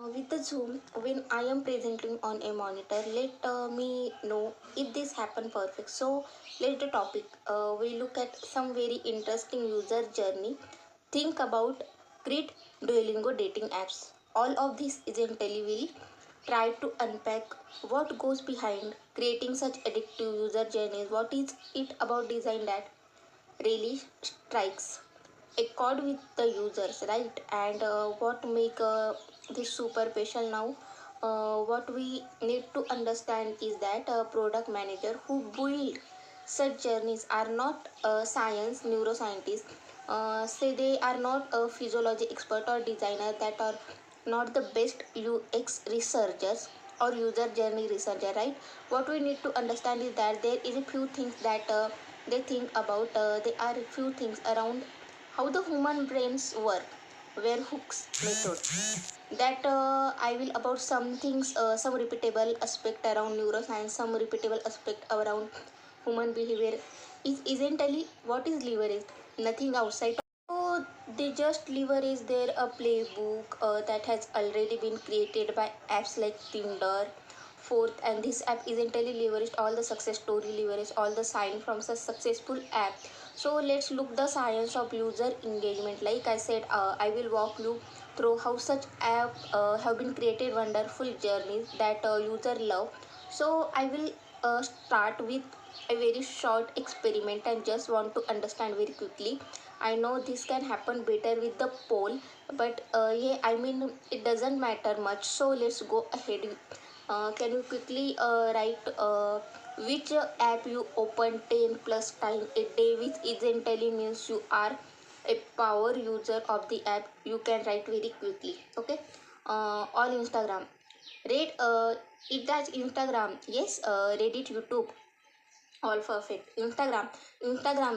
With the zoom, when I am presenting on a monitor, let me know if this happen perfect. So let the topic, we look at some very interesting user journey. Think about create Duolingo dating apps. All of this essentially will try to unpack what goes behind creating such addictive user journeys. What is it about design that really strikes a chord with the users, right? And what make this super special now, what we need to understand is that product manager who build such journeys are not science neuroscientists, say they are not a physiology expert or designer, that are not the best UX researchers or user journey researcher, right? What we need to understand is that there is a few things that they think about, there are a few things around how the human brains work, where hooks method, that I will about some things, some repeatable aspect around neuroscience, some repeatable aspect around human behavior is essentially what is leverage, nothing outside. So they just leverage their a playbook that has already been created by apps like Tinder, Fourth, and this app essentially leveraged all the success story, leverage all the sign from such successful app. So let's look the science of user engagement. Like I said, I will walk you through how such app have been created wonderful journeys that user love. So I will start with a very short experiment and just want to understand very quickly. I know this can happen better with the poll, but yeah, I mean it doesn't matter much. So let's go ahead. Can you quickly write which app you open 10 plus time a day, which essentially means you are a power user of the app. You can write very quickly. Okay. On Instagram, read it as Instagram. Yes, Reddit, YouTube, all perfect. Instagram,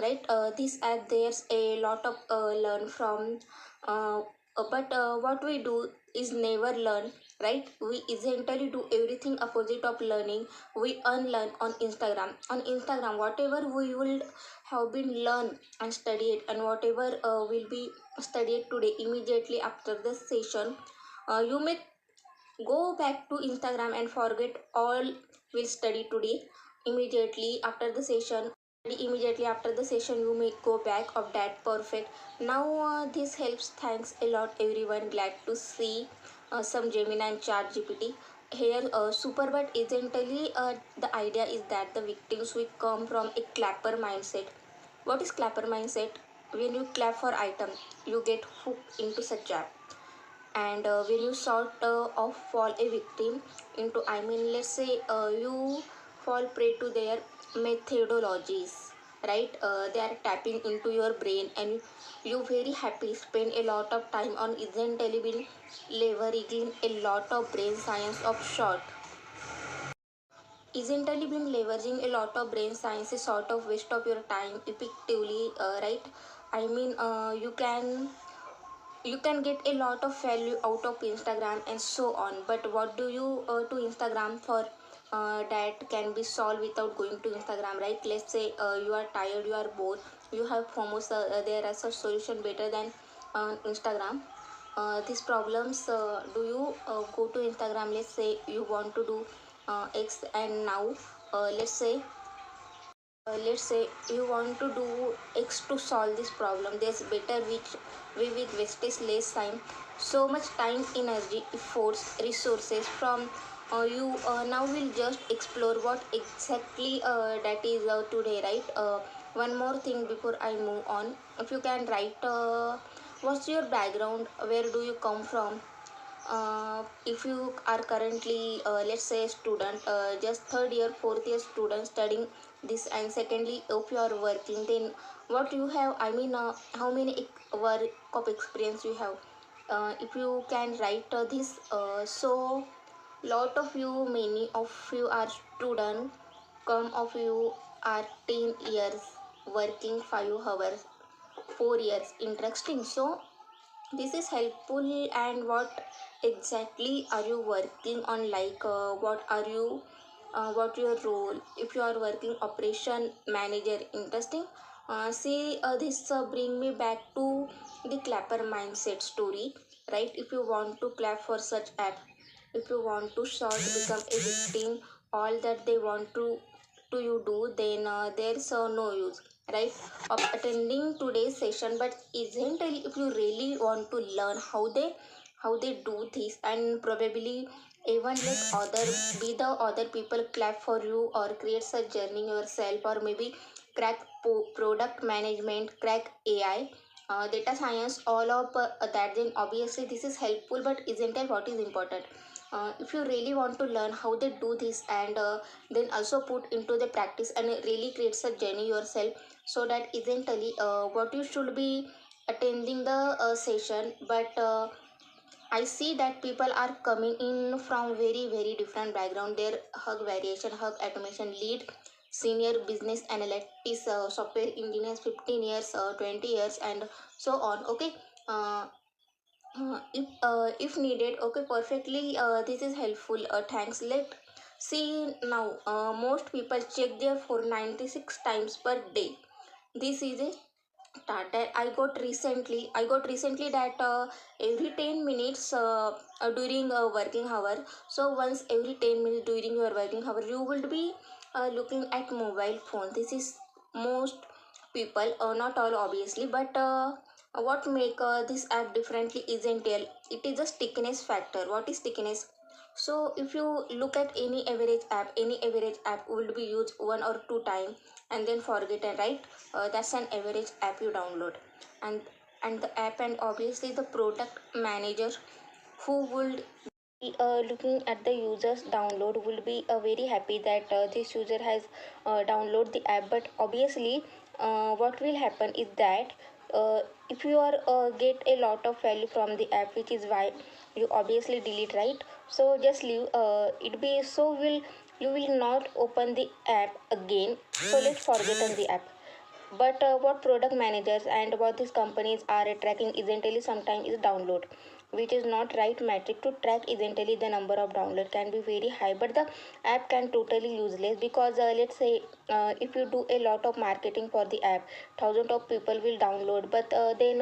right? This app, there's a lot of learn from, but what we do is never learn, right? We essentially do everything opposite of learning. We unlearn on Instagram. On Instagram, whatever we will have been learned and studied, and whatever will be studied today, immediately after the session, you may go back to Instagram and forget all we'll study today. Immediately after the session, immediately after the session, you may go back of that perfect. Now this helps. Thanks a lot everyone. Glad to see some Gemini and Chat GPT here. Super, but essentially the idea is that the victims will come from a clapper mindset. What is clapper mindset? When you clap for item, you get hooked into such app. And when you sort of fall a victim into, I mean, let's say you fall prey to their methodologies, right? They are tapping into your brain, and you very happy spend a lot of time on isn't been leveraging a lot of brain science of short, isn't been leveraging a lot of brain science is sort of waste of your time effectively, right? I mean, you can get a lot of value out of Instagram and so on, but what do you to Instagram for, that can be solved without going to Instagram, right? Let's say you are tired, you are bored, you have FOMO, there are such solution better than Instagram. These problems, do you go to Instagram? Let's say you want to do X, and now let's say you want to do X to solve this problem. There's better which way with wastage less time, so much time, energy, efforts, resources from you. Now we'll just explore what exactly that is today, right? One more thing before I move on, if you can write what's your background, where do you come from, if you are currently, let's say, a student, just third year, fourth year student studying this, and secondly, if you are working, then what you have, I mean, how many work of experience you have, if you can write this. So lot of you, many of you are student, come of you are 10 years working, 5 hours, 4 years, interesting. So this is helpful. And what exactly are you working on, like what are you, what your role, if you are working operation manager, interesting. See, this bring me back to the clapper mindset story. right? If you want to clap for such app, if you want to short become a victim, all that they want to you do, then there's no use, right, of attending today's session. But isn't it, if you really want to learn how they do this, and probably even let other be the other people clap for you, or create such journey yourself, or maybe crack product management, crack AI, data science, all of that, then obviously this is helpful. But isn't it what is important? If you really want to learn how they do this, and then also put into the practice and really creates a journey yourself, so that essentially what you should be attending the session. But I see that people are coming in from very very different background. Their hug variation, hug automation lead, senior business analytics, software engineers, 15 years, 20 years, and so on. Okay. uh, if needed, okay, perfectly, this is helpful. Thanks. Let see now. Most people check their phone 96 times per day. This is a started. I got recently that every 10 minutes during a working hour. So once every 10 minutes during your working hour, you will be looking at mobile phone. This is most people, not all obviously, but what make this app differently isn't it is a stickiness factor. What is stickiness? So if you look at any average app will be used one or two time and then forgotten, right? That's an average app you download. And and the app, and obviously the product manager who would be looking at the users download will be very happy that this user has download the app. But obviously what will happen is that if you are get a lot of value from the app, which is why you obviously delete, right? So just leave it be. So will you will not open the app again. So let's forget on the app. But what product managers and what these companies are tracking essentially sometimes is download, which is not right metric to track. Essentially the number of download can be very high, but the app can totally useless. Because let's say if you do a lot of marketing for the app, thousands of people will download, but then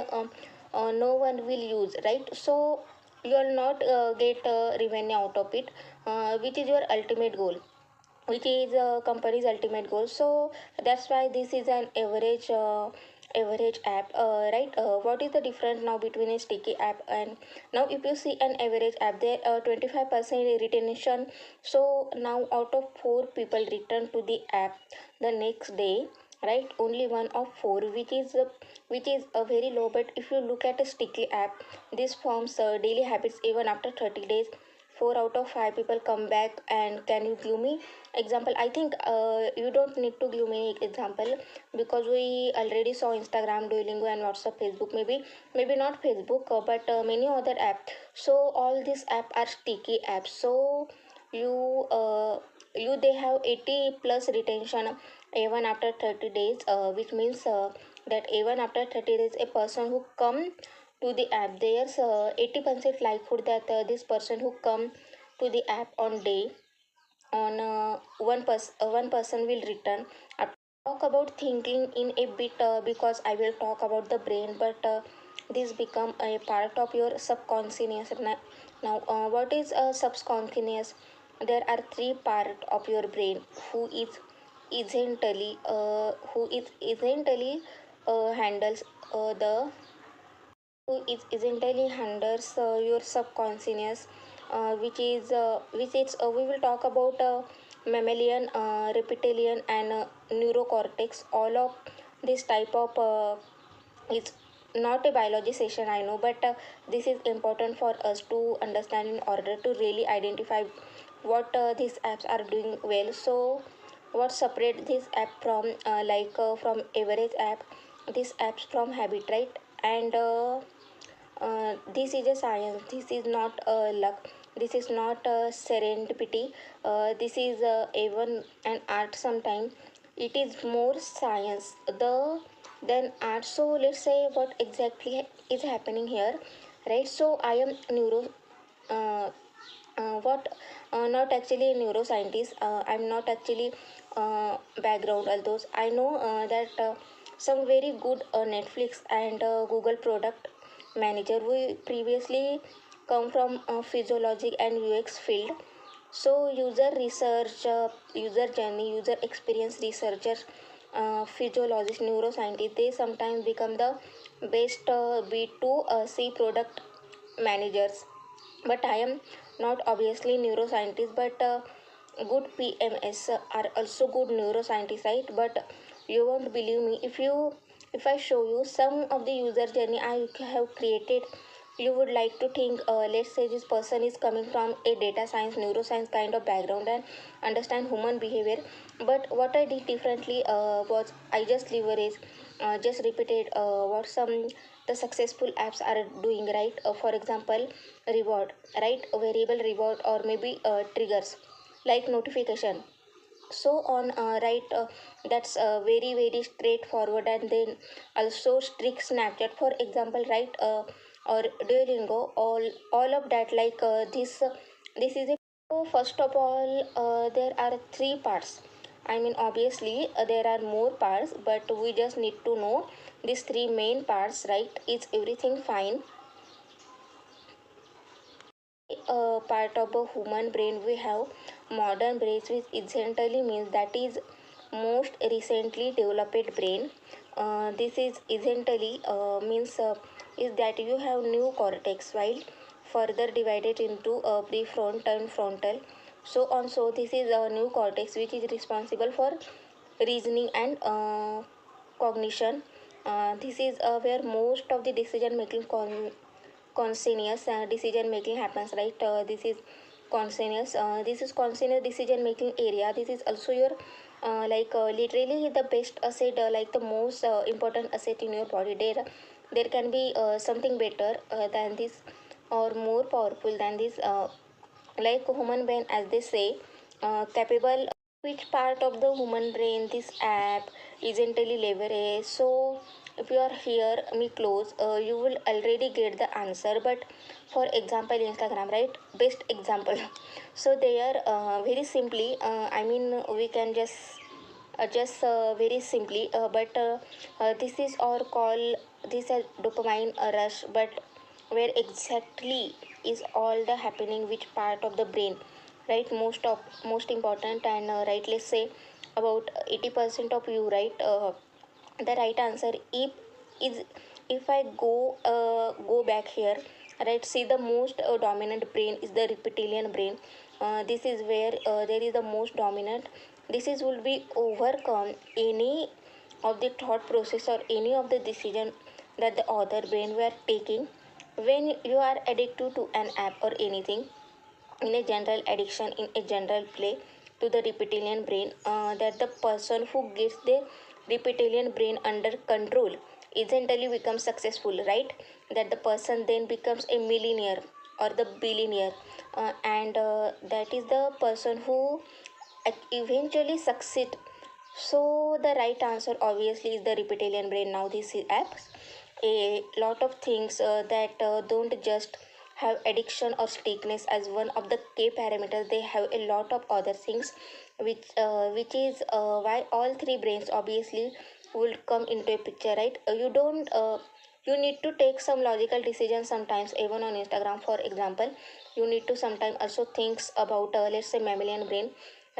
no one will use, right? So you will not get revenue out of it, which is your ultimate goal, which is a company's ultimate goal. So that's why this is an average app, right? What is the difference now between a sticky app and now? If you see an average app, there 25% retention. So now out of four people return to the app the next day, right? Only one of four, which is a very low. But if you look at a sticky app, this forms daily habits even after 30 days. 4 out of 5 people come back. And can you gloomy example? I think you don't need to gloomy example, because we already saw Instagram, Duolingo, and WhatsApp, Facebook, maybe not Facebook, but many other apps. So all these apps are sticky apps. So you they have 80 plus retention even after 30 days, which means that even after 30 days a person who come to the app, there's 80% likelihood that this person who come to the app on day on one person will return. After talk about thinking in a bit, because I will talk about the brain, but this become a part of your subconscious. Now what is a subconscious? There are three part of your brain who is essentially handles the who is essentially handles your subconscious, which is we will talk about mammalian, reptilian, and neurocortex. All of this type of it's not a biology session, I know, but this is important for us to understand in order to really identify what these apps are doing well. So what separate this app from from average app, these apps from habit, right? And this is a science. This is not luck. This is not serendipity. This is even an art sometime. It is more science than art. So let's say what exactly is happening here, right? So I am uh, what not actually a neuroscientist. I'm not actually background, although I know that some very good Netflix and Google product manager. We previously come from physiology and UX field. So user research, user journey, user experience researchers, physiologists, neuroscientists, they sometimes become the best B2C product managers. But I am not obviously neuroscientist, but good PMS are also good neuroscientists, right? But you won't believe me if I show you some of the user journey I have created. You would like to think, let's say this person is coming from a data science, neuroscience kind of background and understand human behavior. But what I did differently was I just leveraged, just repeated what some the successful apps are doing, right? For example, reward, right? A variable reward or maybe triggers like notification. So on, right, that's very straightforward. And then also strict Snapchat, for example, right, or Duolingo, all of that, like this is a. So first of all, there are three parts. I mean, obviously, there are more parts, but we just need to know these three main parts, right? Is everything fine? Part of the human brain we have modern brains, which essentially means that is most recently developed brain. This is essentially means is that you have new cortex, while further divided into prefrontal and frontal, so on. So this is a new cortex which is responsible for reasoning and cognition. This is where most of the decision making conscious decision making happens, right? This is conscious decision making area. This is also your literally the best asset, like the most important asset in your body. There can be something better than this or more powerful than this, like human brain, as they say, capable. Which part of the human brain this app isn't leverage? So if you are here me close, you will already get the answer. But for example, Instagram, right? Best example. So they are very simply, I mean, we can just very simply, but this is or call this a dopamine rush. But where exactly is all the happening, which part of the brain, right? Most important. And right, let's say about 80% of you, right? The right answer if is, if I go back here, right, see the most dominant brain is the reptilian brain. This is where there is the most dominant. This is will be overcome any of the thought process or any of the decision that the other brain were taking. When you are addicted to an app or anything, in a general addiction, in a general play to the reptilian brain, that the person who gets the reptilian brain under control essentially becomes successful, right? That the person then becomes a millionaire or the billionaire, and that is the person who eventually succeed. So the right answer obviously is the reptilian brain. Now this is apps a lot of things that don't just have addiction or stickiness as one of the key parameters. They have a lot of other things, which is why all three brains obviously will come into a picture, right? You don't you need to take some logical decisions sometimes, even on Instagram, for example. You need to sometimes also thinks about, let's say, mammalian brain,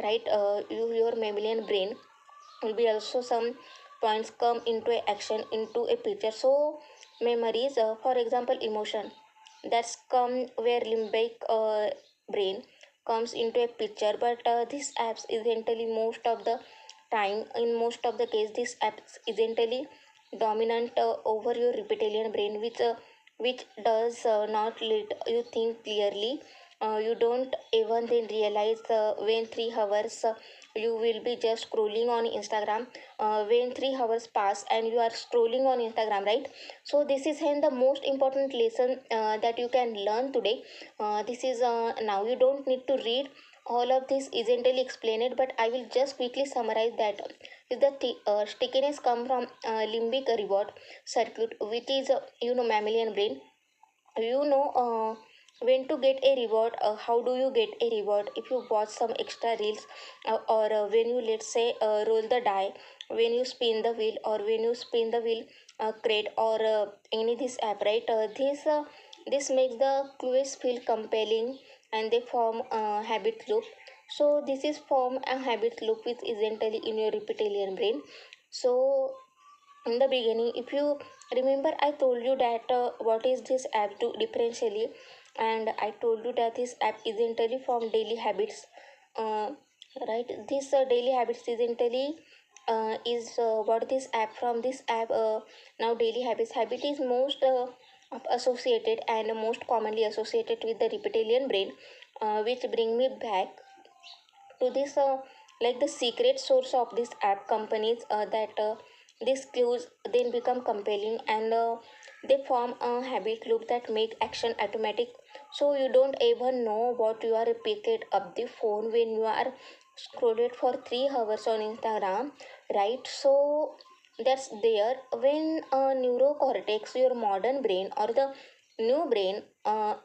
right? Your mammalian brain will be also some points come into a action into a picture. So memories, for example, emotion, that's come where limbic brain comes into a picture. But these apps essentially most of the time, in most of the case, these apps essentially dominant over your reptilian brain, which does not let you think clearly. You don't even then realize when 3 hours you will be just scrolling on Instagram. When 3 hours pass and you are scrolling on Instagram, right? So this is the most important lesson that you can learn today. This is now you don't need to read all of this isn't really explained, but I will just quickly summarize that. Is the stickiness come from limbic reward circuit, which is mammalian brain. you know uh, when to get a reward, how do you get a reward if you watch some extra reels, or when you, let's say, roll the die, when you spin the wheel, or when you spin the wheel crate, or any this app, right? This makes the clues feel compelling, and they form a habit loop. So this is form a habit loop which is entirely in your reptilian brain. So in the beginning, if you remember, I told you that what is this app do differentially, and I told you that this app is entirely from daily habits, uh, right? This daily habits is entirely is what this app from this app now daily habit is most associated and most commonly associated with the reptilian brain, which bring me back to this like the secret source of this app companies, that these clues then become compelling, and they form a habit loop that make action automatic. So you don't even know what you are picked up the phone when you are scrolled for 3 hours on Instagram, right? So that's there when neurocortex, your modern brain or the new brain,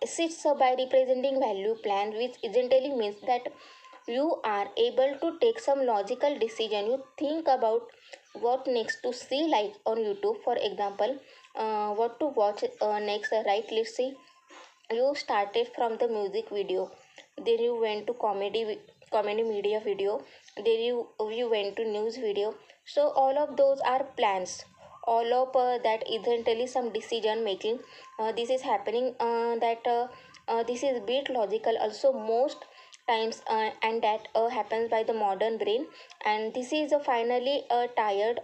sits by representing value plan, which essentially means that you are able to take some logical decision. You think about what next to see, like on YouTube for example, what to watch next, right? Let's see, you started from the music video, then you went to comedy media video, then you went to news video. So all of those are plans, all of that isn't really some decision making. This is happening, that this is bit logical also most times, and that happens by the modern brain, and this is finally tired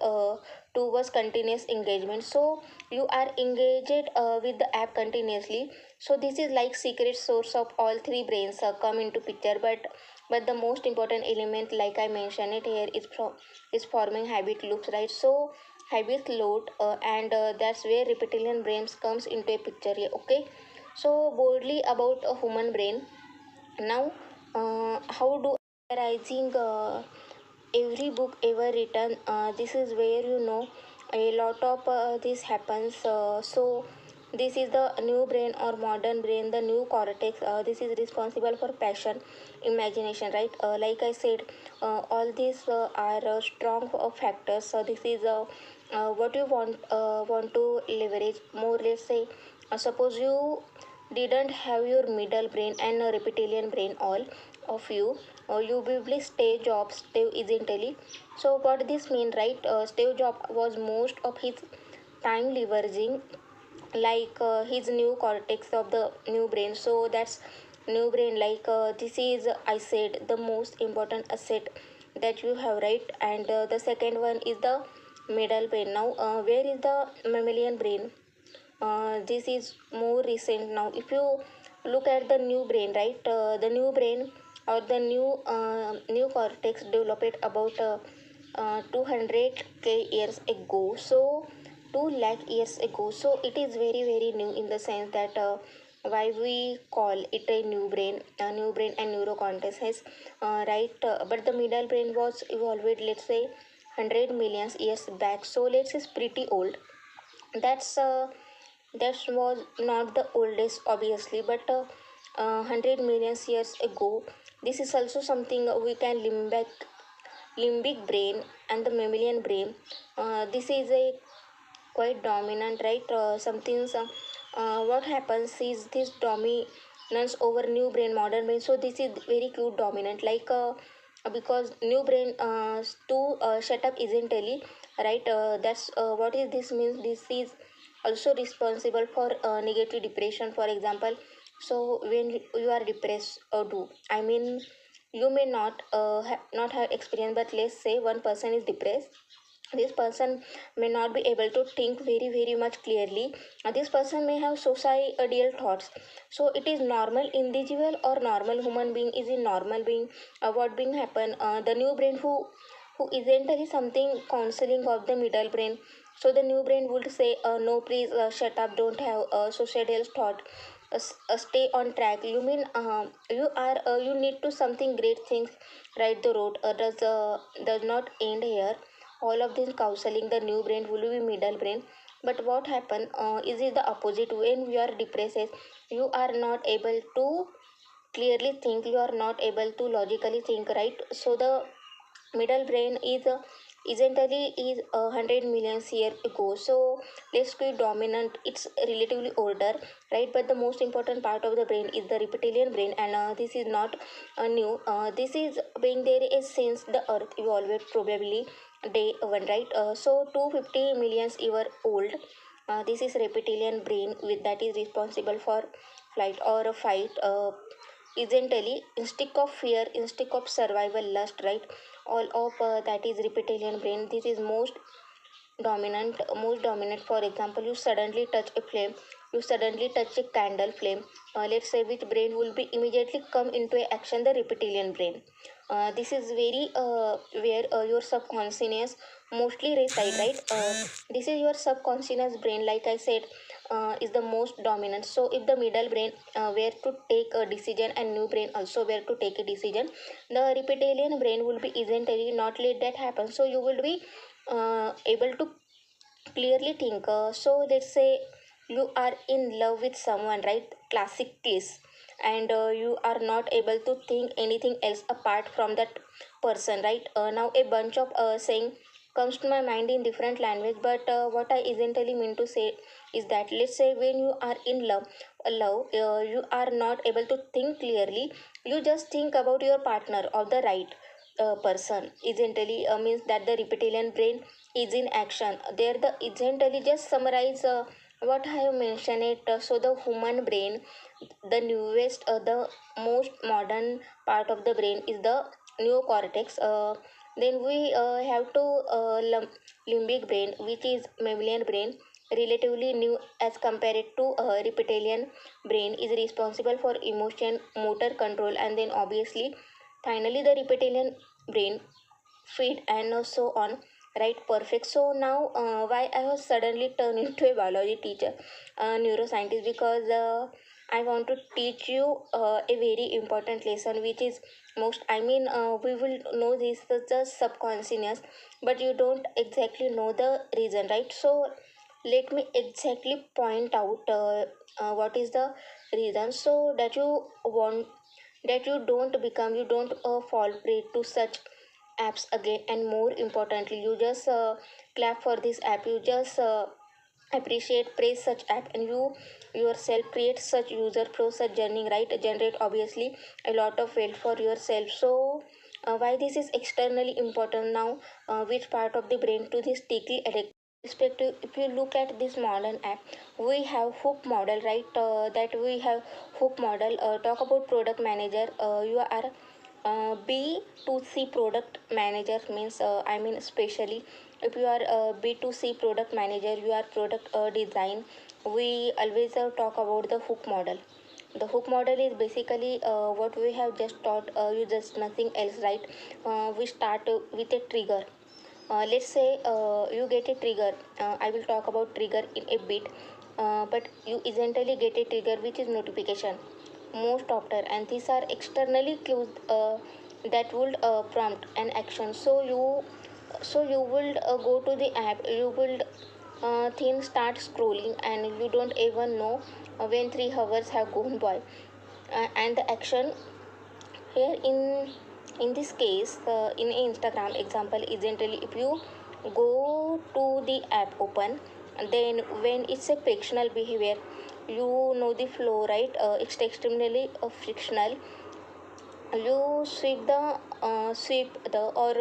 towards continuous engagement. So you are engaged with the app continuously. So this is like secret source of all three brains come into picture, but the most important element, like I mentioned it here, is forming habit loops, right? So habit load, and that's where reptilian brains comes into a picture here. Okay, so boldly about a human brain. Now, how do analyzing every book ever written? This is where you know a lot of this happens. So this is the new brain or modern brain, the new cortex. This is responsible for passion, imagination, right? Like I said, all these are strong factors. So this is what you want to leverage more. Let's say, suppose you didn't have your middle brain and a reptilian brain, all of you, you will stay job Steve isn't. So what this mean, right? Steve job was most of his time leveraging like his new cortex of the new brain. So that's new brain, like this is, I said, the most important asset that you have, right? And the second one is the middle brain. Now where is the mammalian brain? This is more recent. Now if you look at the new brain, right? The new brain or the new cortex developed about 200k years ago, so 2 lakh years ago. So it is very very new in the sense that why we call it a new brain and neurocortex has, right? But the middle brain was evolved, let's say, 100 million years back. So let's say it's pretty old. That was not the oldest obviously, but 100 million years ago. This is also something we can limbic brain and the mammalian brain. This is a quite dominant, right? What happens is this dominance over new brain, modern brain. So this is very cute dominant, like because new brain to shut up isn't really, right? That's what is this means. This is also responsible for negative depression, for example. So when you are depressed, or do I mean, you may not have experience, but let's say one person is depressed. This person may not be able to think very very much clearly. This person may have suicidal thoughts. So it is normal individual or normal human being is a normal being. What being happen, the new brain who isn't really something counseling of the middle brain. So the new brain would say, no please, shut up, don't have a suicidal thought, stay on track. You mean you need to something great things, right? The road does not end here. All of this counseling the new brain will be middle brain. But what happen is it the opposite. When you are depressed, you are not able to clearly think, you are not able to logically think, right? So the middle brain is essentially is 100 million year ago. So let's be dominant, it's relatively older, right? But the most important part of the brain is the reptilian brain, and this is not new. This is being there is since the earth evolved, probably day one, right? So 250 millions year old. This is reptilian brain with that is responsible for flight or fight. Essentially instinct of fear, instinct of survival, lust, right? All of that is reptilian brain. This is most dominant. For example, you suddenly touch a flame, you suddenly touch a candle flame. Let's say which brain will be immediately come into action? The reptilian brain. This is very where your subconscious mostly reside, right? This is your subconscious brain, like I said, is the most dominant. So if the middle brain were to take a decision and new brain also were to take a decision, the reptilian brain will be essentially not let that happen. So you will be able to clearly think. So let's say you are in love with someone, right? Classic case. And you are not able to think anything else apart from that person, right? Now a bunch of saying comes to my mind in different language, but what I essentially mean to say is that, let's say when you are in love, you are not able to think clearly. You just think about your partner of the right person. Essentially means that the reptilian brain is in action there. The essentially just summarize what I have mentioned it. So the human brain, the newest, the most modern part of the brain is the neocortex. Then we have to limbic brain, which is mammalian brain, relatively new as compared to reptilian brain, is responsible for emotion, motor control, and then obviously finally the reptilian brain feed and so on, right? Perfect. So now why I was suddenly turned into a biology teacher, neuroscientist, because I want to teach you a very important lesson, which is most, I mean, we will know this is just subconscious, but you don't exactly know the reason, right? So let me exactly point out what is the reason, so that you want, that you don't become, you don't fall prey to such apps again. And more importantly, you just clap for this app, you just appreciate, praise such app, and you yourself create such user flow, such journey, right? Generate obviously a lot of wealth for yourself. So why this is externally important now? Which part of the brain to this sticky addict perspective? If you look at this modern app, we have hook model, right? That we have hook model. Talk about product manager. You are B2C product manager means, I mean, especially if you are a B2C product manager, you are product design. We always talk about the hook model. The hook model is basically what we have just taught you, just nothing else, right? We start with a trigger. Let's say you get a trigger. I will talk about trigger in a bit, but you essentially get a trigger which is notification most often, and these are externally cues that would prompt an action. So you will go to the app, you will then start scrolling, and you don't even know when 3 hours have gone by. And the action here in this case, in Instagram example, essentially if you go to the app open, then when it's a frictional behavior, you know the flow, right? It's extremely frictional. You sweep the or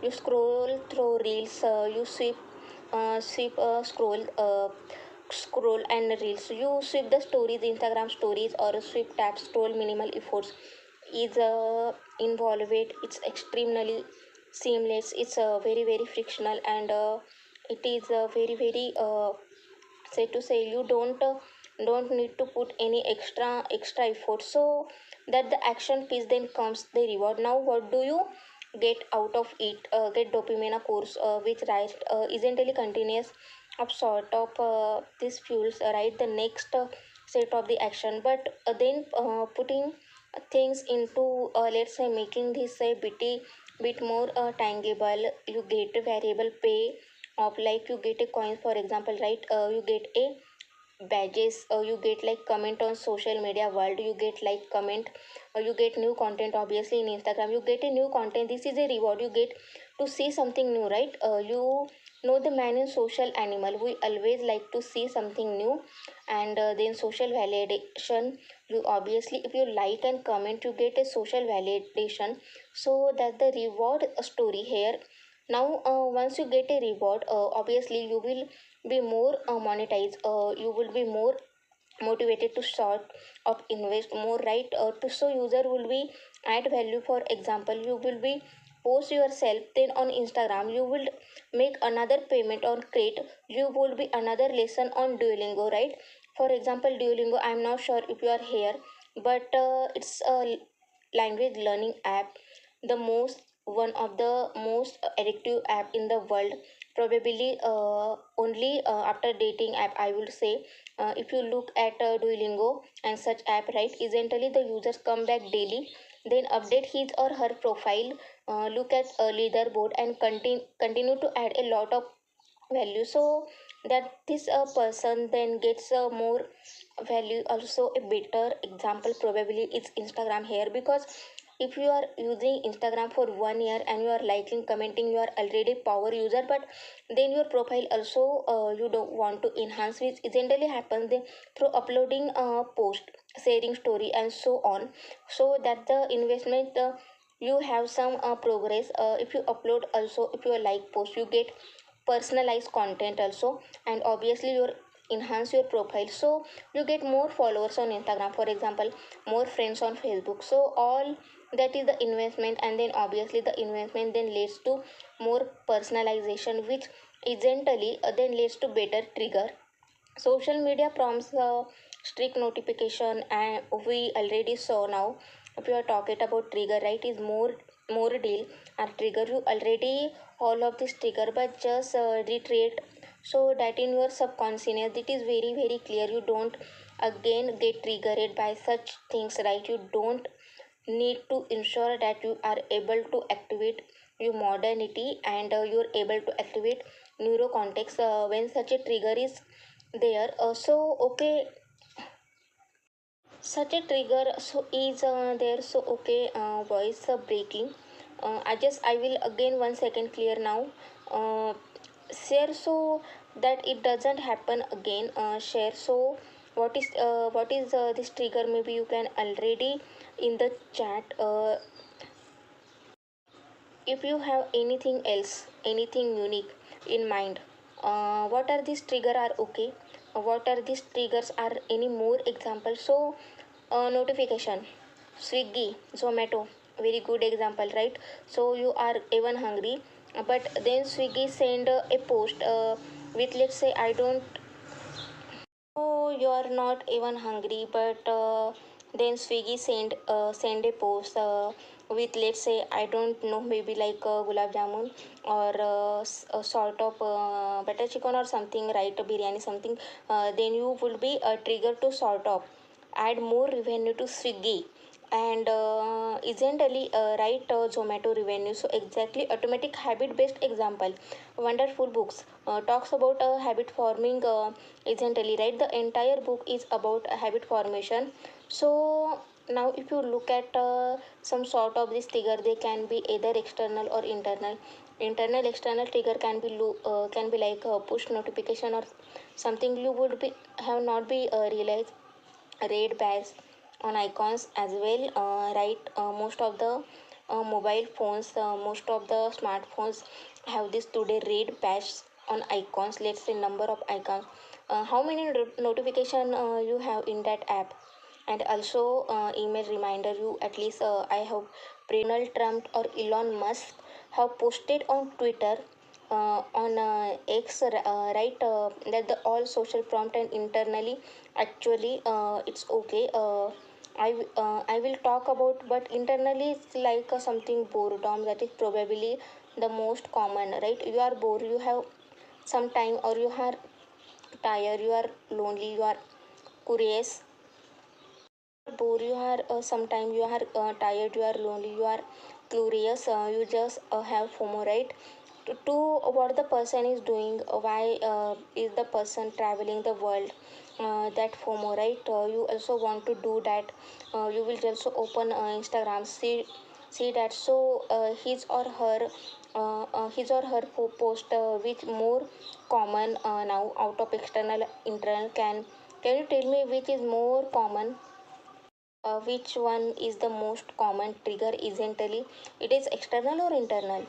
you scroll through reels, you scroll and reels, you sweep the stories, Instagram stories, or sweep tab scroll, minimal efforts is involved. It's extremely seamless, it's very very frictional, and it is very say to say you don't need to put any extra effort. So that the action piece, then comes the reward. Now what do you get out of it? Get dopamine, of course, which rise essentially continuous of sort of this fuels, right, the next set of the action. But then putting things into, let's say, making this a bit more tangible, you get variable pay of like you get a coin, for example, right? You get a badges, you get like comment on social media world, you get like comment, you get new content. Obviously in Instagram you get a new content, this is a reward you get to see something new, right? You know the man in social animal, we always like to see something new. And then social validation, you obviously if you like and comment you get a social validation, so that's the reward story here. Now once you get a reward, obviously you will be more monetized, you will be more motivated to sort of invest more, right? To so user will be add value. For example, you will be post yourself, then on Instagram you will make another payment on crate, you will be another lesson on Duolingo, right? For example, Duolingo, I'm not sure if you are here, but it's a language learning app, the most one of the most addictive app in the world, probably only after dating app I would say. If you look at Duolingo and such app, right, essentially the users come back daily, then update his or her profile, look at a leaderboard and continue to add a lot of value, so that this person then gets more value. Also a better example probably is Instagram here, because if you are using Instagram for 1 year and you are liking commenting, you are already power user, but then your profile also you don't want to enhance, which essentially happens then through uploading a post, sharing story and so on. So that the investment, you have some progress. If you upload also, if you like post, you get personalized content also, and obviously your enhance your profile, so you get more followers on Instagram, for example more friends on Facebook. So all that is the investment, and then obviously the investment then leads to more personalization, which essentially then leads to better trigger. Social media prompts strict notification, and we already saw. Now if you are talking about trigger, right, is more deal and trigger, you already all of this trigger, but just reiterate, so that in your subconscious it is very very clear, you don't again get triggered by such things, right? You don't need to ensure that you are able to activate your modernity, and you're able to activate neuro context when such a trigger is there. So okay, such a trigger so is there, so okay, voice breaking, I will again 1 second clear now, uh, share so that it doesn't happen again. Share so what is this trigger, maybe you can already in the chat. If you have anything else, anything unique in mind, what are these trigger are okay, what are these triggers are any more examples. So notification, Swiggy, Zomato, very good example, right? So you are even hungry, but then Swiggy send a post with, let's say, I don't, oh, you are not even hungry, but then Swiggy send a post with, let's say, I don't know, maybe like gulab jamun, or a sort of butter chicken or something, right? Biryani something. Then you will be triggered to sort of add more revenue to Swiggy, and essentially right, Zomato revenue. So exactly automatic habit based example. Wonderful books talks about habit forming, essentially, right? The entire book is about habit formation. So now if you look at some sort of this trigger, they can be either external or internal. Internal external trigger can be like push notification or something you would be have not be realized, red badge on icons as well, right? Most of the mobile phones, most of the smartphones have this today red badge on icons, let's say number of icons, how many notification you have in that app. And also email reminder, you at least I have Donald Trump or Elon Musk have posted on Twitter, on X, right, that the all social prompt and internally actually it's okay. I will talk about, but internally it's like something boredom, that is probably the most common, right? You are bored, you have some time, or you are tired, you are lonely, you are curious, bored, you are sometime you are tired, you are lonely, you are curious, you just have FOMO, right? to what the person is doing, why is the person traveling the world, that FOMO, right? You also want to do that. You will also open Instagram, see that. So his or her post which more common now out of external internal. Can you tell me which is more common? Which one is the most common trigger? Isn't it is external or internal?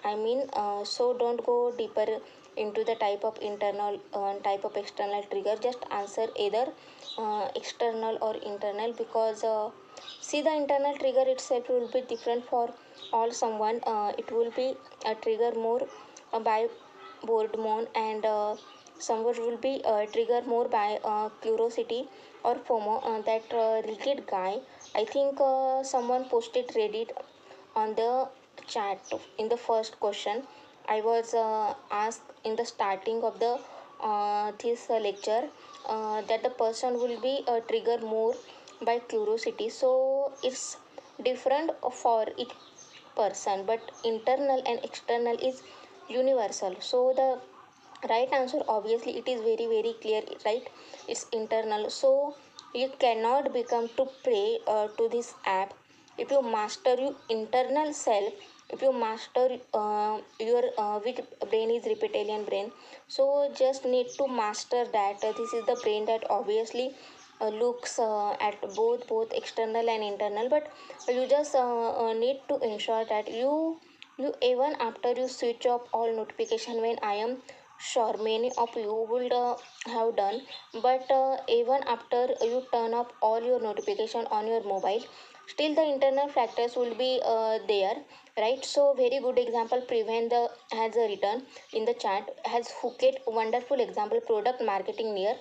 I mean, so don't go deeper into the type of internal, type of external trigger. Just answer either external or internal, because see, the internal trigger itself will be different for all someone. It will be a trigger more by boredom, and someone will be trigger more by curiosity or FOMO. That rigid guy, I think someone posted Reddit on the chat in the first question. I was asked in the starting of the this lecture that the person will be triggered more by curiosity. So it's different for each person, but internal and external is universal. So the right answer, obviously, it is very clear, right? It's internal. So you cannot become to prey to this app. If you master your internal self, if you master your which brain is reptilian brain, so just need to master that. This is the brain that obviously looks at both external and internal, but you just need to ensure that you even after you switch off all notification, when I am sure many of you would have done, but even after you turn off all your notification on your mobile, still the internal factors will be there, right? So very good example, prevent the has a written in the chat, has Phuket wonderful example, product marketing near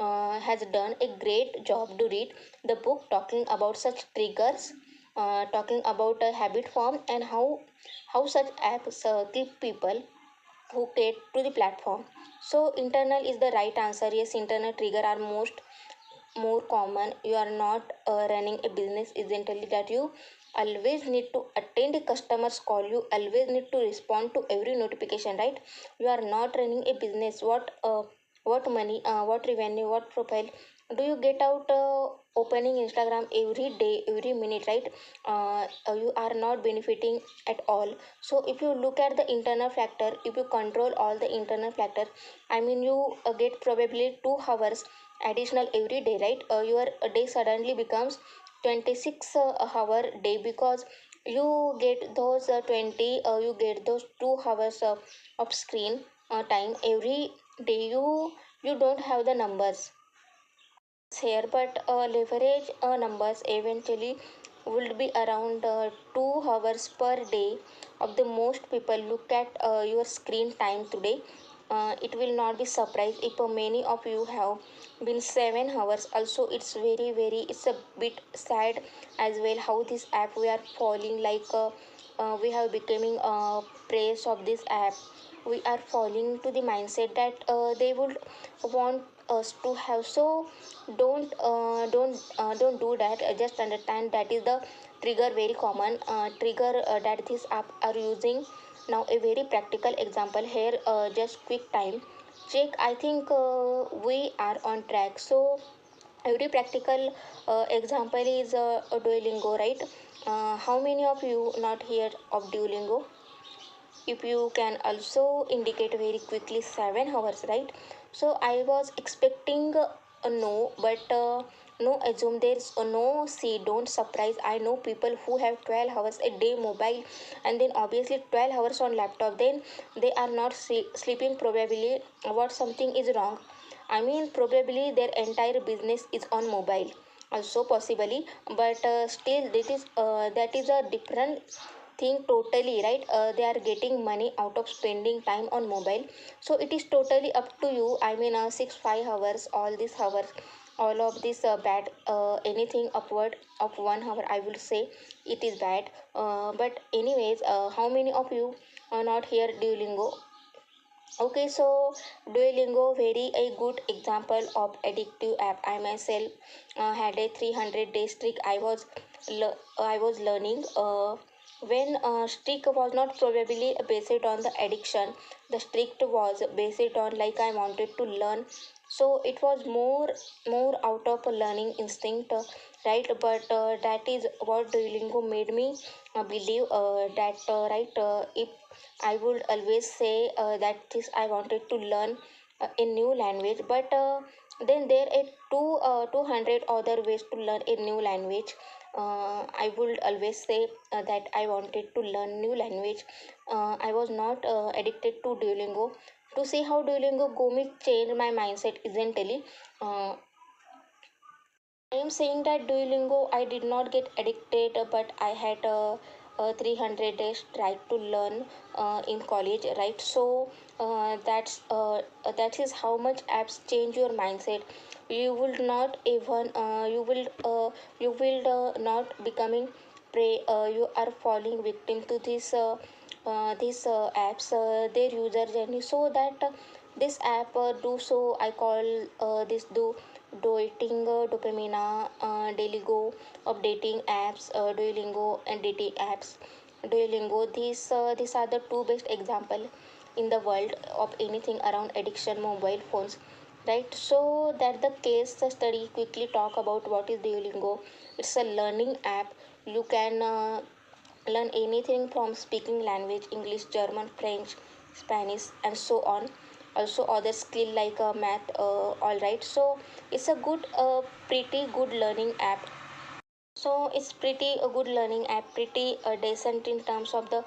has done a great job to read the book talking about such triggers, talking about a habit form, and how such apps keep people who get to the platform. So internal is the right answer. Yes, internal trigger are more common. You are not running a business, isn't it, that you always need to attend a customer's call, you always need to respond to every notification, right? You are not running a business. What money, what revenue, what profile do you get out opening Instagram every day, every minute, right? You are not benefiting at all. So if you look at the internal factor, if you control all the internal factor, I mean, you get probably 2 hours additional every day, right? Your day suddenly becomes 26 hour day, because you get those 20 you get those 2 hours of screen time every day. You don't have the numbers here, but leverage numbers eventually would be around 2 hours per day of the most people look at your screen time today. It will not be surprised if many of you have been 7 hours. Also, it's it's a bit sad as well how this app we are falling, like we have becoming praise of this app. We are falling to the mindset that they would want us to have. So don't do that. Just understand that is the trigger, very common trigger that this app are using. Now a very practical example here, just quick time check. I think we are on track. So every practical example is a Duolingo, right? How many of you not here of Duolingo? If you can also indicate very quickly, 7 hours, right? So I was expecting a no, but no assume, there's a no. See, don't surprise. I know people who have 12 hours a day mobile, and then obviously 12 hours on laptop, then they are not sleeping. Probably what something is wrong. I mean, probably their entire business is on mobile also, possibly, but still that is a different thing totally, right? They are getting money out of spending time on mobile. So it is totally up to you. I mean, 6 5 hours, all these hours, all of this bad. Anything upward of 1 hour, I will say it is bad. But anyways, how many of you are not here Duolingo? Okay, so Duolingo, very a good example of addictive app. I myself had a 300 day streak. I was learning. when streak was not probably based on the addiction. The streak was based on like I wanted to learn, so it was more out of a learning instinct, right? But that is what Duolingo made me believe, that right, if I would always say that this I wanted to learn a new language, but then there are 200 other ways to learn a new language. I would always say that I wanted to learn new language. I was not addicted to Duolingo. To see how Duolingo go me change my mindset essentially. Uh, I am saying that Duolingo, I did not get addicted, but I had a 300 days try to learn in college, right? So that is how much apps change your mindset. You will not even you will not becoming prey. You are falling victim to these apps, their user journey. So that this app do so. I call this do doing dopamine, Duolingo, updating apps, Duolingo and dating apps. Duolingo, these are the two best example in the world of anything around addiction mobile phones, right? So that the case study quickly talk about what is Duolingo. It's a learning app. You can learn anything from speaking language, English, German, French, Spanish, and so on. Also other skill like math, all right. So it's a pretty good learning app. So it's pretty a good learning app, pretty decent in terms of the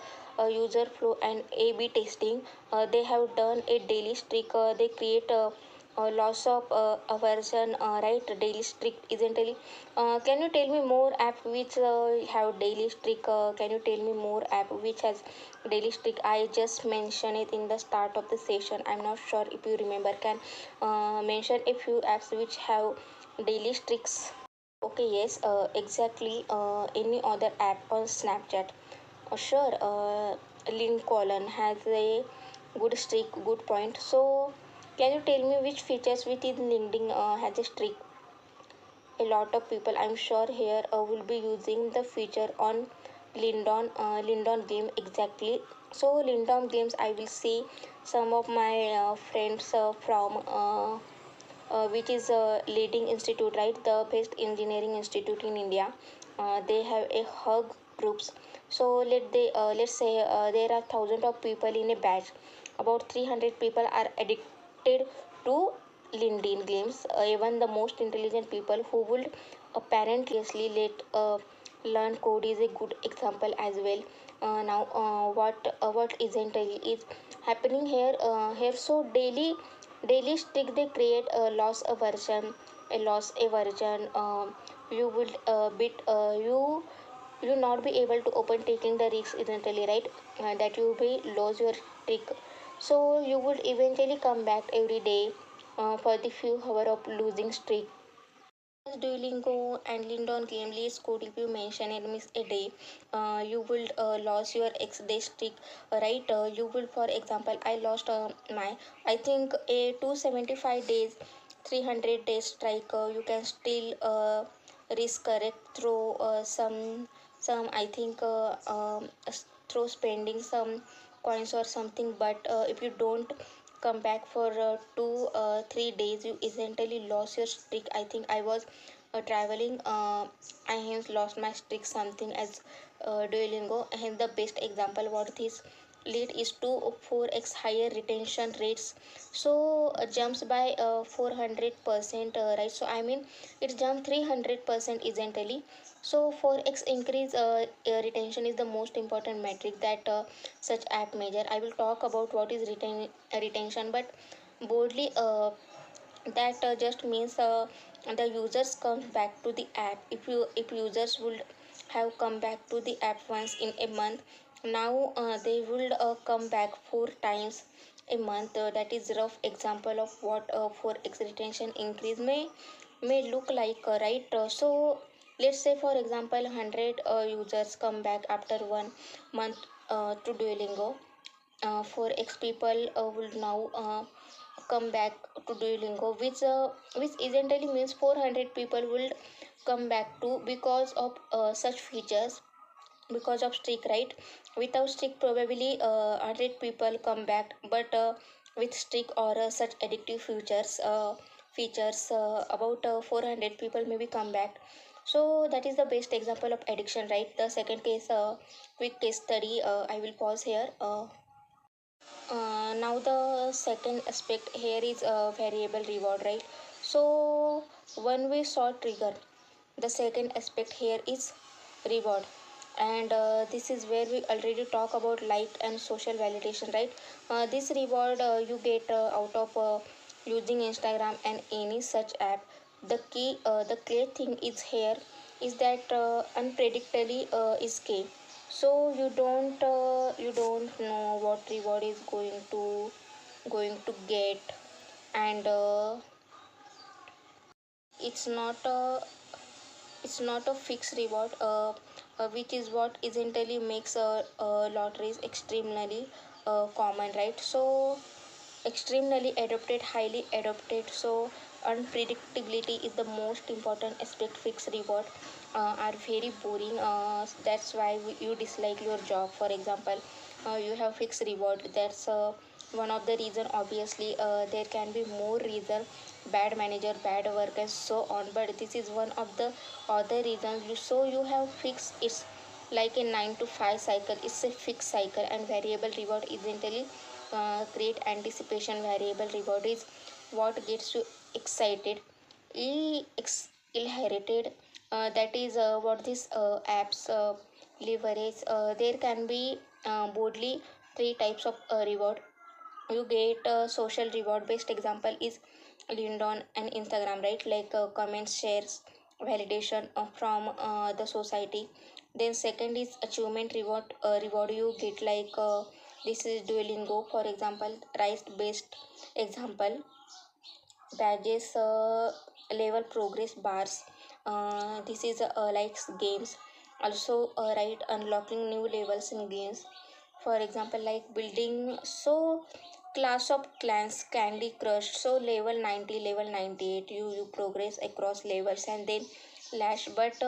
user flow and A/B testing. They have done a daily streak. They create a loss of aversion, right? Daily streak isn't really. Can you tell me more app which have daily streak? Can you tell me more app which has daily streak? I just mentioned it in the start of the session. I'm not sure if you remember. Can mention a few apps which have daily streaks. Okay, yes, exactly. Any other app on Snapchat? Sure, Lincoln has a good streak, good point. So, can you tell me which features within LinkedIn has a streak? A lot of people, I'm sure, here will be using the feature on Lindon game exactly. So, Lindon games, I will see some of my friends from which is a leading institute, right? The best engineering institute in India. They have a hug groups. So let's say there are thousands of people in a batch. About 300 people are addicted to LinkedIn games. Even the most intelligent people who would apparently let learn code is a good example as well. Now, what isn't is happening here? Here, so daily stick they create a loss aversion. You will bit you not be able to open taking the risk eventually, right? That you will lose your trick. So you would eventually come back every day for the few hour of losing streak. Duolingo and Lindon game list code if you mention and miss a day, you will lose your X day streak, right? You will, for example, I lost my, I think a 275 days, 300 days strike. You can still risk correct through some I think through spending some coins or something. But if you don't come back for 2 3 days, you essentially lost your streak. I think I was traveling, I hence lost my streak something as Duolingo. And the best example what this lead is to 4x higher retention rates. So jumps by 400%, right? So I mean it jumped 300% essentially. So 4x increase retention is the most important metric that such app measure. I will talk about what is retention, but boldly that just means the users come back to the app. If users would have come back to the app once in a month, now they will come back 4 times a month. That is rough example of what 4x retention increase may look like, right? So let's say for example 100 users come back after 1 month to Duolingo. 4x people will now come back to Duolingo, which essentially means 400 people will come back to because of such features. because of streak, right? Without streak probably 100 people come back, but with streak or such addictive features about 400 people maybe come back. So that is the best example of addiction, right? The second case, quick case study, I will pause here. Now the second aspect here is variable reward, right? So when we saw trigger, the second aspect here is reward, and this is where we already talk about like and social validation, right? This reward you get out of using Instagram and any such app. The clear thing is here is that unpredictably is key. So you don't know what reward is going to get, and it's not a it's not a fixed reward, which is what essentially makes lotteries extremely common, right? So extremely adopted, highly adopted. So unpredictability is the most important aspect. Fixed reward are very boring. That's why you dislike your job. For example, you have fixed reward. That's one of the reason. Obviously, there can be more reason: bad manager, bad work, and so on. But this is one of the other reasons. So you have fixed. It's like a 9 to 5 cycle. It's a fixed cycle, and variable reward essentially create anticipation. Variable reward is what gets you excited. Inherited, that is what these apps leverage. There can be broadly three types of reward. You get social reward. Best example is LinkedIn and Instagram, right? Like comments, shares, validation from the society. Then second is achievement reward. Reward you get like this is Duolingo, for example. Rise based example, badges, level progress bars. This is like games. Also right, unlocking new levels in games, for example like building. So class of clans, Candy Crush. So level 90, level 98, you progress across levels, and then lash. But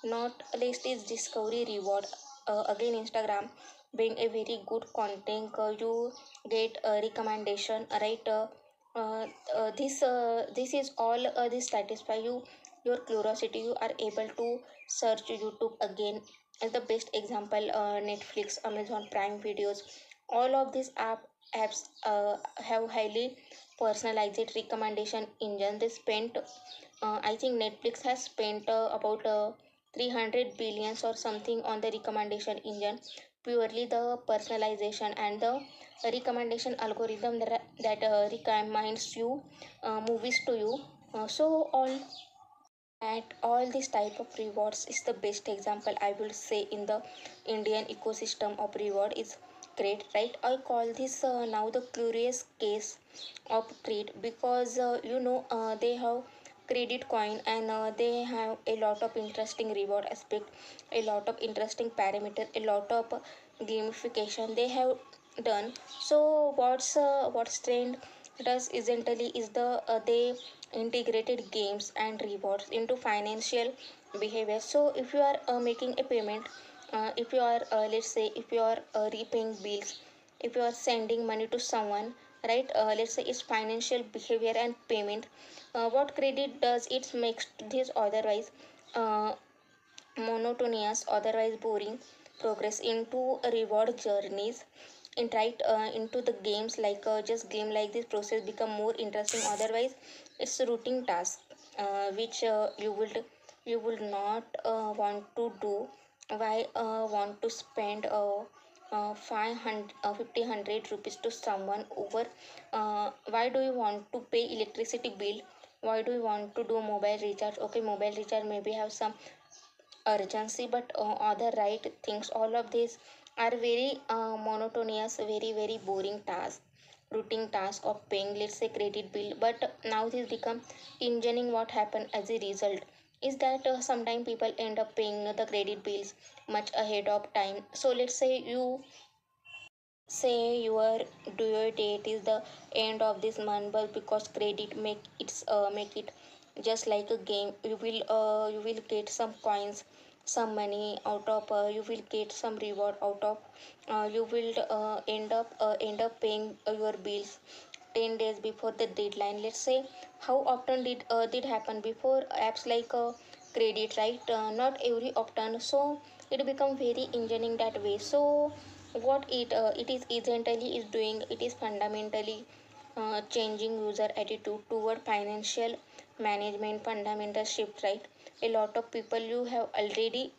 not least is discovery reward. Again Instagram, being a very good content, you get a recommendation, right? This is all this satisfy your curiosity. You are able to search YouTube again. As the best example, Netflix, Amazon Prime Videos, all of these apps have highly personalized recommendation engine. They spent I think Netflix has spent about 300 billions or something on the recommendation engine. Purely the personalization and the recommendation algorithm that recommends you movies to you. So all this type of rewards is the best example, I will say, in the Indian ecosystem of reward is great, right? I call this now the curious case of great, because they have credit coin, and they have a lot of interesting reward aspect, a lot of interesting parameter, a lot of gamification they have done. So what's trend does essentially is they integrated games and rewards into financial behavior. So if you are making a payment, if you are let's say if you are repaying bills, if you are sending money to someone, right? Let's say it's financial behavior and payment. What credit does, it makes this otherwise uh, monotonous, otherwise boring progress into reward journeys, in right into the games, like just game like this process become more interesting. Otherwise it's a routine task, which you will not want to do. Why want to spend 500 50 100 rupees to someone over? Why do you want to pay electricity bill? Why do you want to do mobile recharge? Okay, mobile recharge maybe have some urgency, but other right things, all of these are very monotonous, very very boring task, routine task of paying, let's say, credit bill. But now this become engineering. What happened as a result is that sometimes people end up paying the credit bills much ahead of time. So let's say your due date is the end of this month, but because credit make it just like a game, you will get some coins, some money out of, you will get some reward out of, you will end up paying your bills 10 days before the deadline. Let's say, how often did happen before apps like credit, right? Not every often. So it become very engineering that way. So what it is essentially is doing, it is fundamentally changing user attitude toward financial management fundamental shift, right? A lot of people, you have already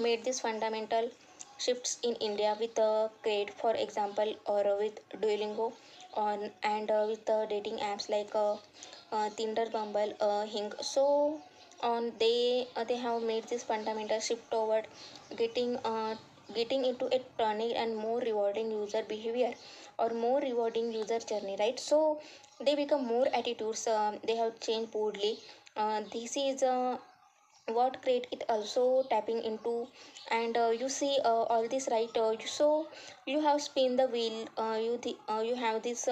made this fundamental shifts in India with Crate, for example, or with Duolingo, on and with dating apps like Tinder, Bumble, Hing. So on they have made this fundamental shift toward getting getting into a turning and more rewarding user behavior or more rewarding user journey, right? So they become more attitudes. They have changed boldly. This is what Crate it also tapping into, and you see all this, right? So you have spin the wheel, you have this,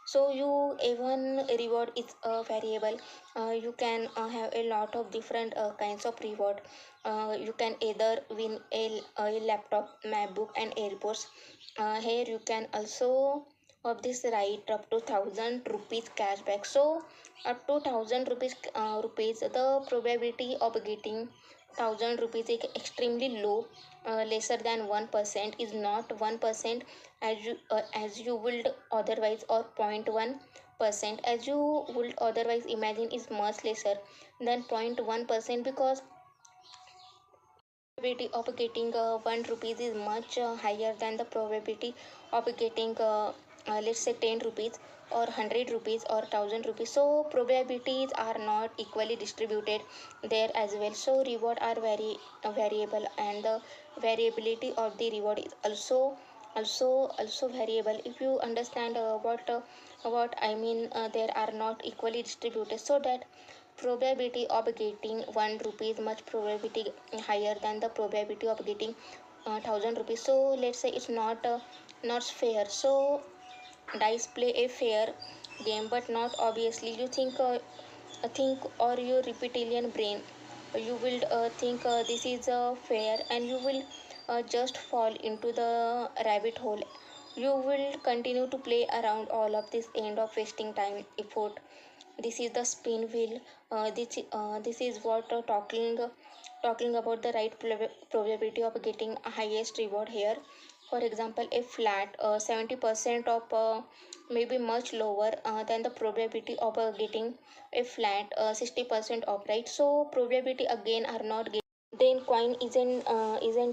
so you even reward is a variable. You can have a lot of different kinds of reward. You can either win a laptop, MacBook and airports. Here you can also of this, right, up to 1,000 rupees cashback. So up to 1,000 rupees, the probability of getting 1,000 rupees is extremely low, lesser than 1%, is not 1% as you would otherwise, or 0.1% as you would otherwise imagine, is much lesser than 0.1%, because probability of getting 1 rupees is much higher than the probability of getting let's say 10 rupees or 100 rupees or 1,000 rupees. So probabilities are not equally distributed there as well. So reward are very variable, and the variability of the reward is also variable. If you understand what I mean, there are not equally distributed, so that probability of getting 1 rupee is much probability higher than the probability of getting 1,000 rupees. So let's say it's not fair. So dice play a fair game, but not obviously. You think, or your reptilian brain, you will think this is fair, and you will just fall into the rabbit hole. You will continue to play around all of this, end of wasting time, effort. This is the spin wheel. This is what talking about the right probability of getting a highest reward here. For example, a flat 70% of maybe much lower than the probability of getting a flat 60% of, right? So probability again are not getting. Then coin isn't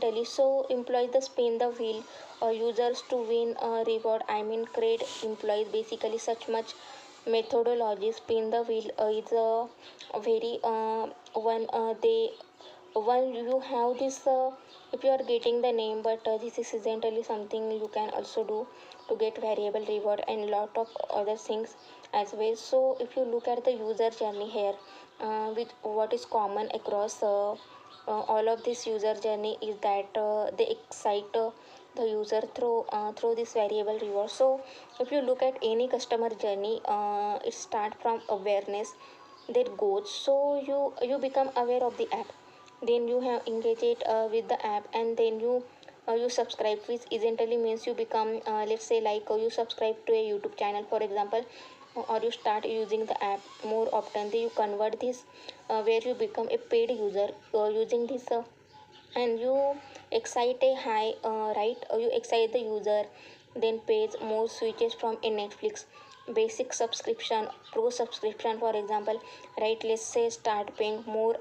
really. So employs the spin the wheel users to win reward. I mean, create employs basically such much methodology. Spin the wheel is a very one they one you have this, if you are getting the name, but this is essentially something you can also do to get variable reward and lot of other things as well. So if you look at the user journey here, with what is common across all of this user journey is that they excite the user through this variable reward. So if you look at any customer journey, it start from awareness that goes. So you become aware of the app, then you have engaged it with the app, and then you subscribe, which essentially means you become, let's say, like you subscribe to a YouTube channel, for example, or you start using the app more often. Then you convert this, where you become a paid user using this, and you excite a high, right, you excite the user, then pays more, switches from a Netflix basic subscription pro subscription, for example, right? Let's say start paying more,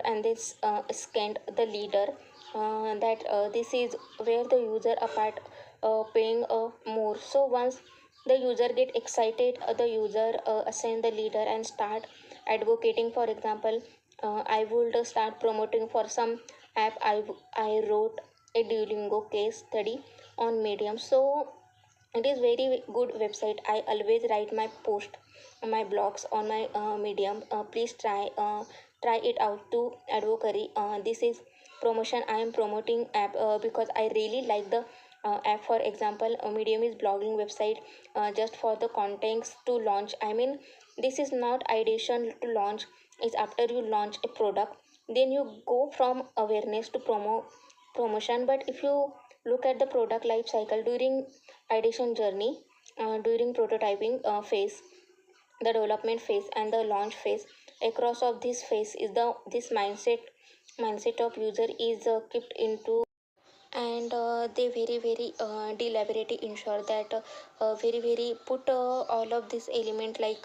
and this scanned the leader, that this is where the user apart paying more. So once the user get excited, the user assign the leader and start advocating. For example, I would start promoting for some app. I wrote a Duolingo case study on Medium. So it is very good website. I always write my post, my blogs on my Medium. Please try it out to advocacy. This is promotion. I am promoting app because I really like the app. For example, Medium is blogging website just for the contents to launch. I mean, this is not ideation to launch. It's after you launch a product, then you go from awareness to promotion. But if you look at the product life cycle during ideation journey, during prototyping phase, the development phase and the launch phase, across of this phase is the this mindset of user is kept into, and they very deliberately ensure that very put all of this element like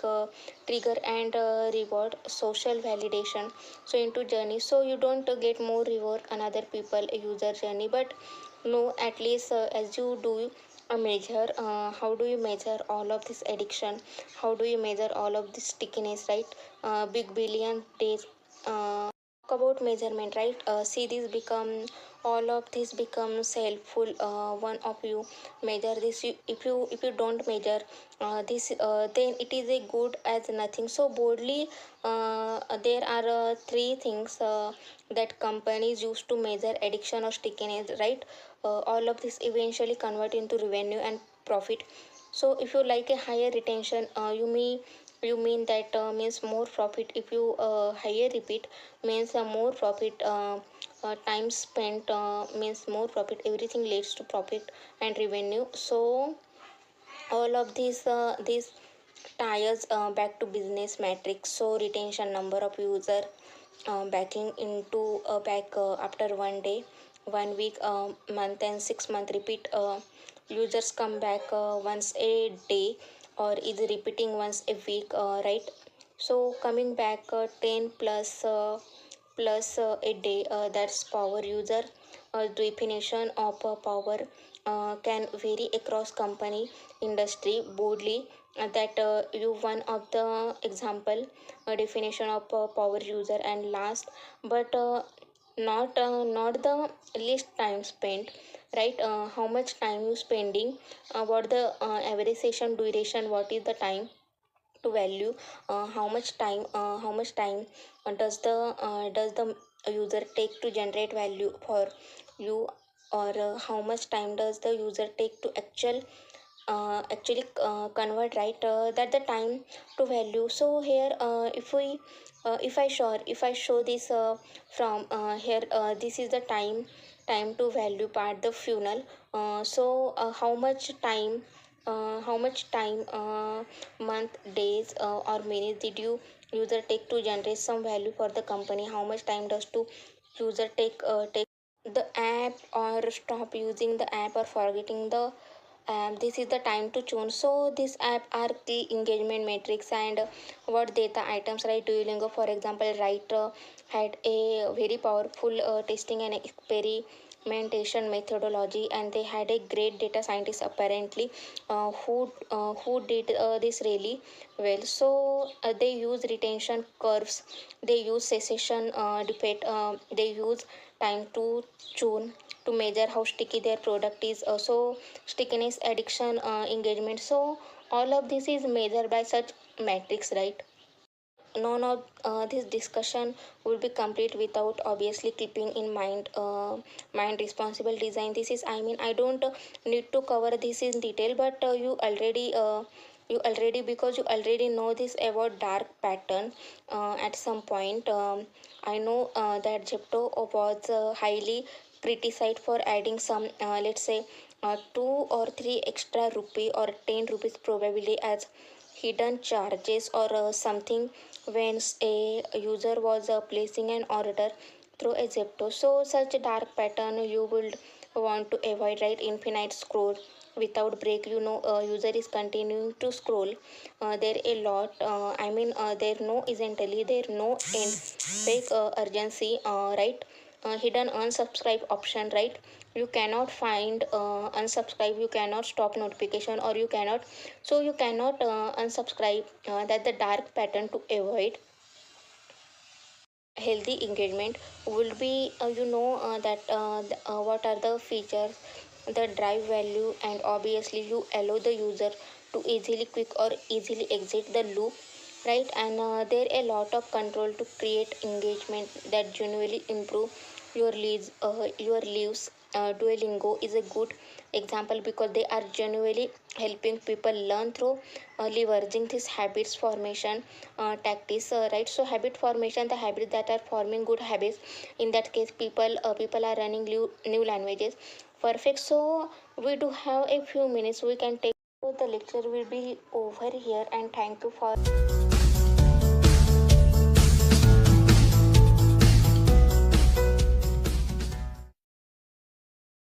trigger and reward social validation so into journey, so you don't get more reward another people user journey, but no, at least as you do a measure, how do you measure all of this addiction, how do you measure all of this stickiness, right? Big billion days, talk about measurement, right? See this become, all of this becomes helpful, one of you measure this, if you don't measure this, then it is a good as nothing. So boldly, there are three things that companies use to measure addiction or stickiness, right? All of this eventually convert into revenue and profit. So if you like a higher retention, you mean that means more profit. If you higher repeat means more profit, time spent means more profit, everything leads to profit and revenue. So all of these ties back to business metrics. So retention, number of user backing into back after 1 day, 1 week, month and 6 month repeat, users come back once a day or is repeating once a week, right? So coming back 10 plus a day, that's power user. Definition of power can vary across company industry boldly, that you one of the example definition of power user. And last but not the least, time spent, right? How much time you spending, what the average session duration, what is the time to value, how much time does the user take to generate value for you, or how much time does the user take to actually convert, right? That the time to value. So here, if I show this from here, this is the time to value part, the funnel. So how much time, month, days, or minutes did you user take to generate some value for the company? How much time does to user take the app, or stop using the app, or forgetting the app? This is the time to choose. So this app are key engagement metrics, and what data items, right? Duolingo, for example, right, had a very powerful testing and experimentation methodology, and they had a great data scientist apparently, who did this really well. So they use retention curves, they use cessation debate, they use time to tune to measure how sticky their product is. So stickiness, addiction, engagement. So all of this is measured by such metrics, right? None of this discussion would be complete without obviously keeping in mind responsible design. This is, I mean, I don't need to cover this in detail, but you already, because you already know this about dark pattern. At some point, I know that Jepto was highly criticized for adding some, let's say, 2 or 3 extra rupee or 10 rupees probably as hidden charges or something when a user was placing an order through a Zepto. So such a dark pattern you would want to avoid, right? Infinite scroll without break. User is continuing to scroll. There a lot. There no isn't there no end. Fake urgency, right? Hidden unsubscribe option, right? You cannot find unsubscribe, you cannot stop notification, or you cannot unsubscribe. That the dark pattern to avoid healthy engagement will be, that what are the features that drive value, and obviously you allow the user to easily quick or easily exit the loop, right? And there a lot of control to create engagement that genuinely improve your lives Duolingo is a good example because they are genuinely helping people learn through leveraging this habits formation tactics, right? So habit formation, the habits that are forming good habits. In that case, people are learning new languages. Perfect. So we do have a few minutes. We can take. So the lecture will be over here, and thank you for